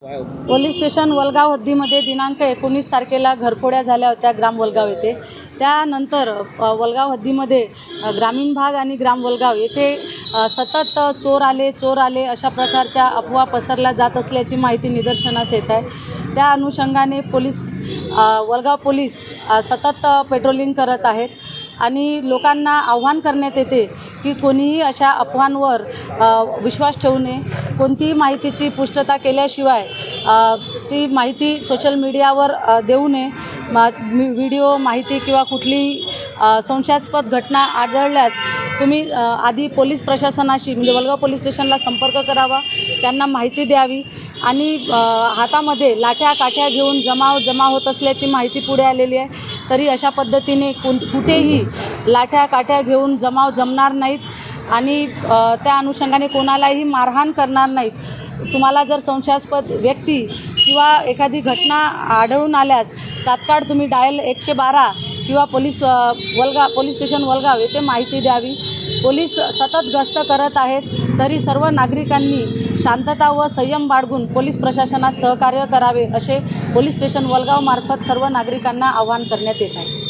Police station Walgaon हद्दीमध्ये दिनांक 19 तारखेला घरफोड्या झाल्या होत्या ग्राम वलगाव येथे। त्यानंतर वलगाव हद्दीमध्ये ग्रामीण भाग आणि ग्राम वलगाव येथे सतत चोर आले अशा प्रकारच्या अफवा पसरल्या जात असल्याची माहिती निदर्शनास येत आहे। त्या अनुषंगाने वलगाव पोलीस सतत पेट्रोलिंग करत आहेत आणि लोकांना आव्हान करण्यात येते की कोणीही अशा अफवांवर विश्वास ठेवू नये। कोणतीही माहितीची पुष्टता केल्याशिवाय ती माहिती सोशल मीडियावर देऊ नये। व्हिडिओ माहिती किंवा कुठलीही संशयास्पद घटना आढळल्यास तुम्ही आधी पोलीस प्रशासनाशी म्हणजे वलगाव पोलीस स्टेशनला संपर्क करावा, त्यांना माहिती द्यावी आणि हातामध्ये लाठ्या काठ्या घेऊन जमा होत असल्याची माहिती पुढे आलेली आहे। तरी अशा पद्धतीने कुठेही लाठ्या काठ्या घेऊन जमणार नाहीत आणि त्या अनुषंगाने कोणालाही मारहाण करणार नाहीत। तुम्हाला जर संशयास्पद व्यक्ती किंवा एखादी घटना आढळून आल्यास तात्काळ तुम्ही डायल 112 किंवा पोलीस स्टेशन वलगाव येथे माहिती द्यावी। पोलीस सतत गस्त करत आहेत, तरी सर्व नागरिकांनी शांतता व संयम बाळगून पोलीस प्रशासनास सहकार्य करावे असे पोलीस स्टेशन वलगाव मार्फत सर्व नागरिकांना आवाहन करण्यात येत आहे।